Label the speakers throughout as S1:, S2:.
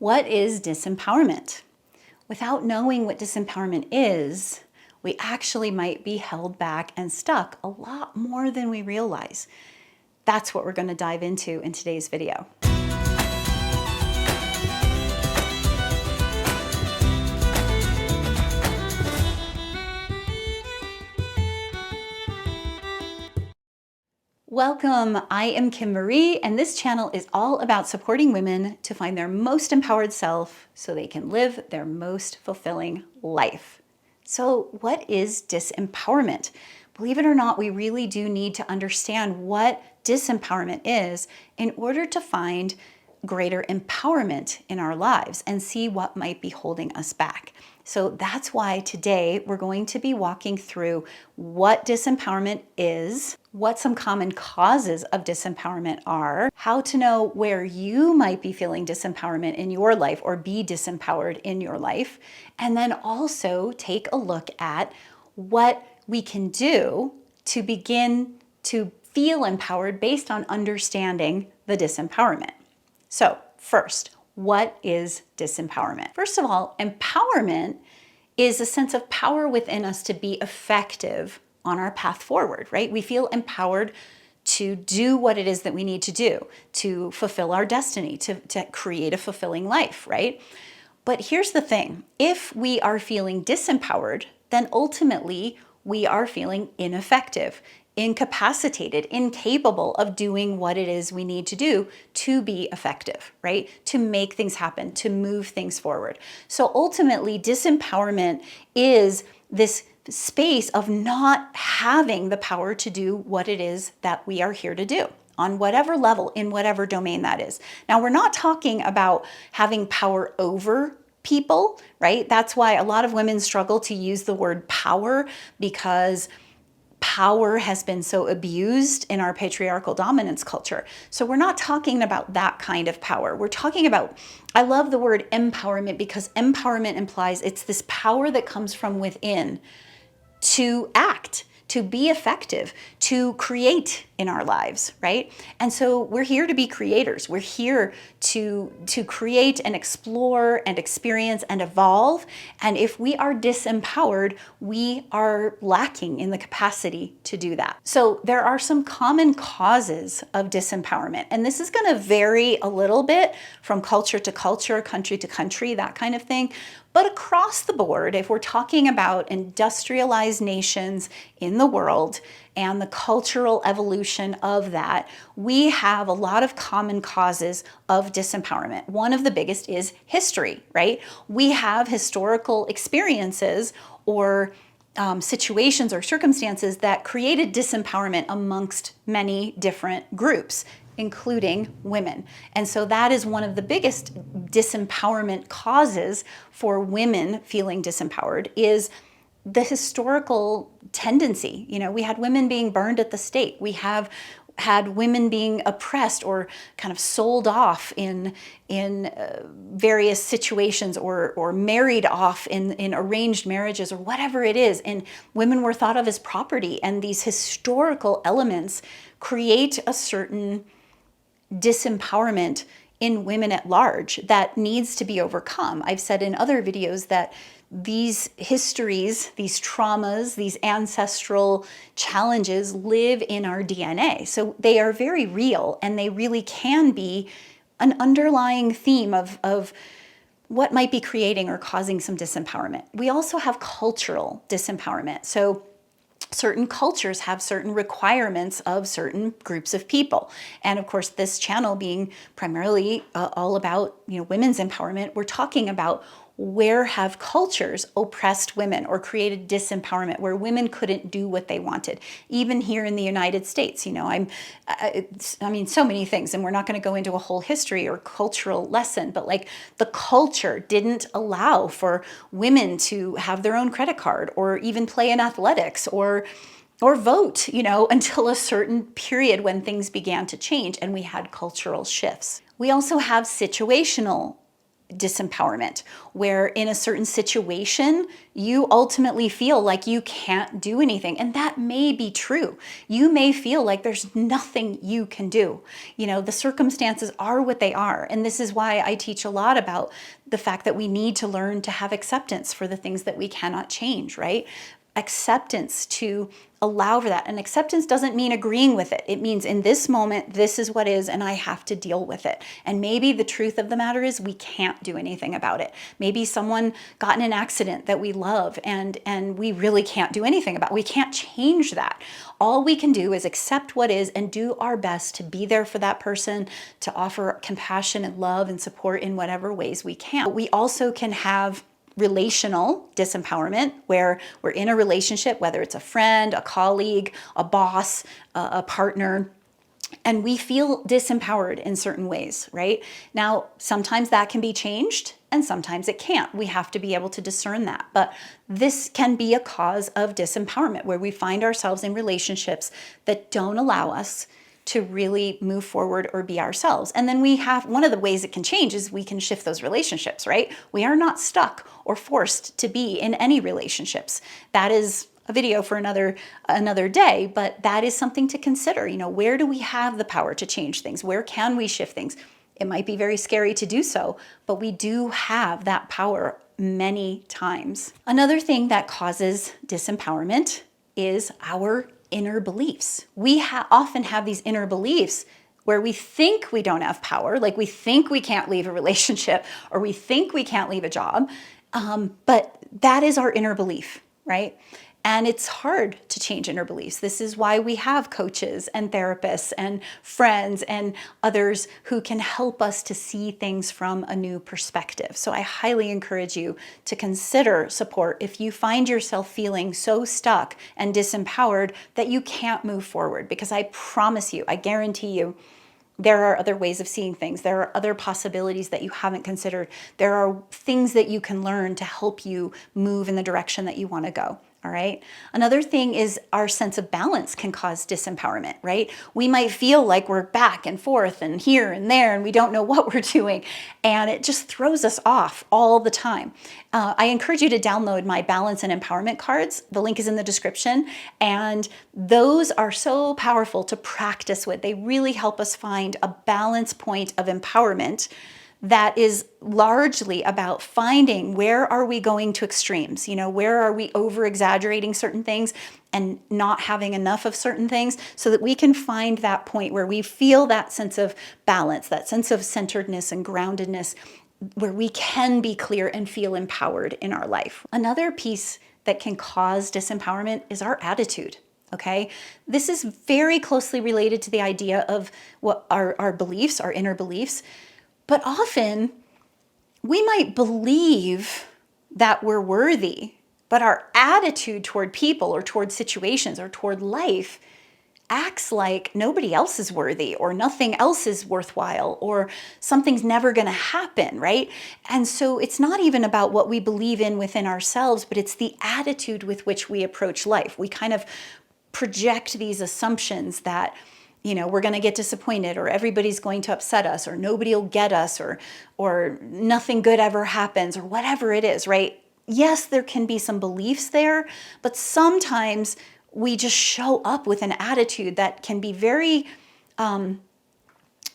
S1: What is disempowerment? Without knowing what disempowerment is, we actually might be held back and stuck a lot more than we realize. That's what we're going to dive into in today's video. Welcome, I am Kim Marie, and this channel is all about supporting women to find their most empowered self so they can live their most fulfilling life. So what is disempowerment? Believe it or not, we really do need to understand what disempowerment is in order to find greater empowerment in our lives and see what might be holding us back. So that's why today we're going to be walking through what disempowerment is, what some common causes of disempowerment are, how to know where you might be feeling disempowerment in your life or be disempowered in your life, and then also take a look at what we can do to begin to feel empowered based on understanding the disempowerment. So first, what is disempowerment? First of all, empowerment is a sense of power within us to be effective on our path forward, right? We feel empowered to do what it is that we need to do, to fulfill our destiny, to create a fulfilling life, right? But here's the thing, if we are feeling disempowered, then ultimately we are feeling ineffective, incapacitated, incapable of doing what it is we need to do to be effective, right? To make things happen, to move things forward. So ultimately, disempowerment is this space of not having the power to do what it is that we are here to do on whatever level, in whatever domain that is. Now, we're not talking about having power over people, right? That's why a lot of women struggle to use the word power, because power has been so abused in our patriarchal dominance culture. So we're not talking about that kind of power. We're talking about, I love the word empowerment because empowerment implies it's this power that comes from within to act, to be effective, to create in our lives, right? And so we're here to be creators. We're here to create and explore and experience and evolve. And if we are disempowered, we are lacking in the capacity to do that. So there are some common causes of disempowerment. And this is going to vary a little bit from culture to culture, country to country, that kind of thing. But across the board, if we're talking about industrialized nations in the world and the cultural evolution of that, we have a lot of common causes of disempowerment. One of the biggest is history, right? We have historical experiences or situations or circumstances that created disempowerment amongst many different groups, including women. And so that is one of the biggest disempowerment causes for women feeling disempowered is the historical tendency. You know, we had women being burned at the stake. We have had women being oppressed or kind of sold off in various situations or married off in arranged marriages or whatever it is. And women were thought of as property. And these historical elements create a certain disempowerment in women at large that needs to be overcome. I've said in other videos that these histories, these traumas, these ancestral challenges live in our DNA. So they are very real and they really can be an underlying theme of what might be creating or causing some disempowerment. We also have cultural disempowerment. So certain cultures have certain requirements of certain groups of people. And of course, this channel being primarily all about, women's empowerment, we're talking about where have cultures oppressed women or created disempowerment, where women couldn't do what they wanted. Even here in the United States, I mean, so many things, and we're not going to go into a whole history or cultural lesson, but like the culture didn't allow for women to have their own credit card or even play in athletics or vote, until a certain period when things began to change and we had cultural shifts. We also have situational disempowerment, where in a certain situation, you ultimately feel like you can't do anything. And that may be true. You may feel like there's nothing you can do. You know, the circumstances are what they are. And this is why I teach a lot about the fact that we need to learn to have acceptance for the things that we cannot change, right? Acceptance to allow for that. And acceptance doesn't mean agreeing with it. It means in this moment, this is what is, and I have to deal with it. And maybe the truth of the matter is we can't do anything about it. Maybe someone got in an accident that we love and we really can't do anything about it. We can't change that. All we can do is accept what is and do our best to be there for that person, to offer compassion and love and support in whatever ways we can. But we also can have relational disempowerment, where we're in a relationship, whether it's a friend, a colleague, a boss, a partner, and we feel disempowered in certain ways, right? Now, sometimes that can be changed and sometimes it can't. We have to be able to discern that. But this can be a cause of disempowerment, where we find ourselves in relationships that don't allow us to really move forward or be ourselves. And then we have, one of the ways it can change is we can shift those relationships, right? We are not stuck or forced to be in any relationships. That is a video for another day, but that is something to consider. You know, where do we have the power to change things? Where can we shift things? It might be very scary to do so, but we do have that power many times. Another thing that causes disempowerment is our inner beliefs. We often have these inner beliefs where we think we don't have power, like we think we can't leave a relationship or we think we can't leave a job, but that is our inner belief, right? And it's hard to change inner beliefs. This is why we have coaches and therapists and friends and others who can help us to see things from a new perspective. So I highly encourage you to consider support if you find yourself feeling so stuck and disempowered that you can't move forward. Because I promise you, I guarantee you, there are other ways of seeing things. There are other possibilities that you haven't considered. There are things that you can learn to help you move in the direction that you want to go. All right. Another thing is our sense of balance can cause disempowerment, right? We might feel like we're back and forth and here and there, and we don't know what we're doing. And it just throws us off all the time. I encourage you to download my balance and empowerment cards. The link is in the description. And those are so powerful to practice with. They really help us find a balance point of empowerment that is largely about finding where are we going to extremes, you know, where are we over exaggerating certain things and not having enough of certain things, so that we can find that point where we feel that sense of balance, that sense of centeredness and groundedness, where we can be clear and feel empowered in our life. Another piece that can cause disempowerment is our attitude. Okay, this is very closely related to the idea of what our beliefs, our inner beliefs. But often we might believe that we're worthy, but our attitude toward people or toward situations or toward life acts like nobody else is worthy or nothing else is worthwhile or something's never going to happen, right? And so it's not even about what we believe in within ourselves, but it's the attitude with which we approach life. We kind of project these assumptions that, you know, we're going to get disappointed, or everybody's going to upset us, or nobody will get us, or nothing good ever happens, or whatever it is, right? Yes, there can be some beliefs there, but sometimes we just show up with an attitude that can be very,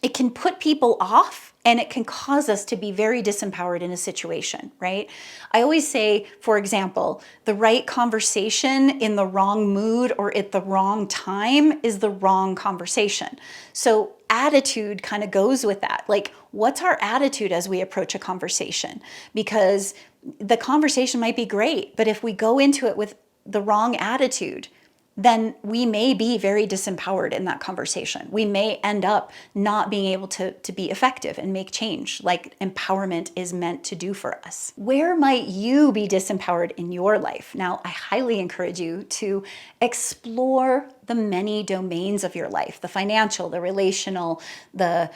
S1: it can put people off, and it can cause us to be very disempowered in a situation, right? I always say, for example, the right conversation in the wrong mood or at the wrong time is the wrong conversation. So attitude kind of goes with that. Like, what's our attitude as we approach a conversation? Because the conversation might be great, but if we go into it with the wrong attitude, then we may be very disempowered in that conversation. We may end up not being able to be effective and make change like empowerment is meant to do for us. Where might you be disempowered in your life? Now, I highly encourage you to explore the many domains of your life, the financial, the relational, the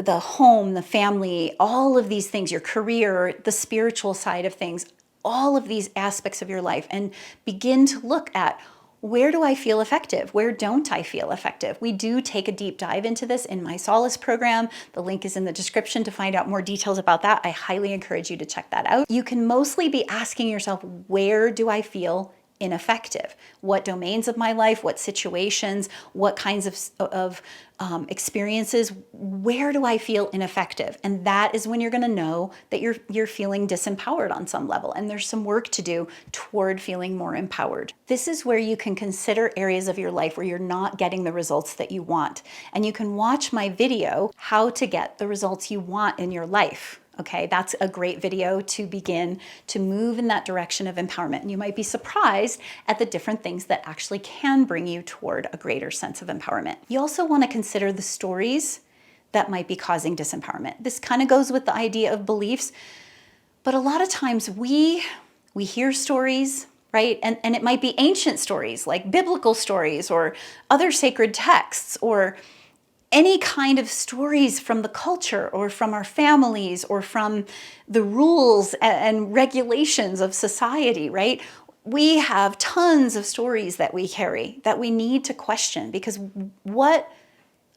S1: home, the family, all of these things, your career, the spiritual side of things, all of these aspects of your life, and begin to look at, where do I feel effective? Where don't I feel effective? We do take a deep dive into this in my Solace program. The link is in the description to find out more details about that. I highly encourage you to check that out. You can mostly be asking yourself, where do I feel ineffective? What domains of my life, what situations, what kinds of experiences, where do I feel ineffective? And that is when you're going to know that you're feeling disempowered on some level, and there's some work to do toward feeling more empowered. This is where you can consider areas of your life where you're not getting the results that you want. And you can watch my video, How to Get the Results You Want in Your Life. Okay, that's a great video to begin to move in that direction of empowerment. And you might be surprised at the different things that actually can bring you toward a greater sense of empowerment. You also want to consider the stories that might be causing disempowerment. This kind of goes with the idea of beliefs, but a lot of times we hear stories, right? And it might be ancient stories like biblical stories or other sacred texts or any kind of stories from the culture or from our families or from the rules and regulations of society, right? We have tons of stories that we carry that we need to question, because what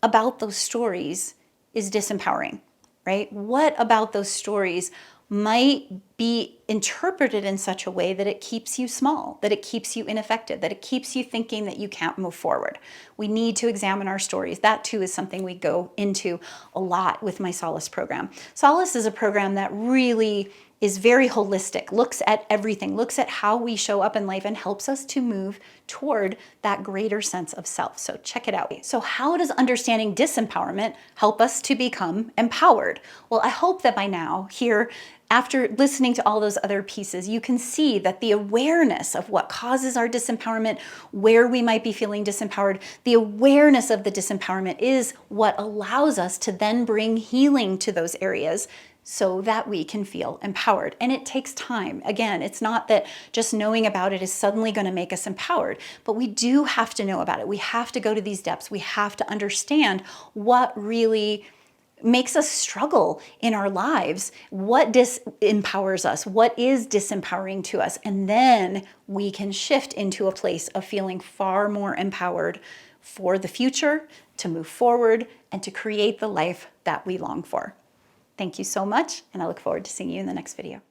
S1: about those stories is disempowering, right? What about those stories might be interpreted in such a way that it keeps you small, that it keeps you ineffective, that it keeps you thinking that you can't move forward. We need to examine our stories. That too is something we go into a lot with my Solace program. Solace is a program that really is very holistic, looks at everything, looks at how we show up in life, and helps us to move toward that greater sense of self. So check it out. So how does understanding disempowerment help us to become empowered? Well, I hope that by now, here, after listening to all those other pieces, you can see that the awareness of what causes our disempowerment, where we might be feeling disempowered, the awareness of the disempowerment is what allows us to then bring healing to those areas so that we can feel empowered. And it takes time. Again, it's not that just knowing about it is suddenly going to make us empowered, but we do have to know about it. We have to go to these depths. We have to understand what really makes us struggle in our lives, what disempowers us, what is disempowering to us, and then we can shift into a place of feeling far more empowered for the future, to move forward, and to create the life that we long for. Thank you so much, and I look forward to seeing you in the next video.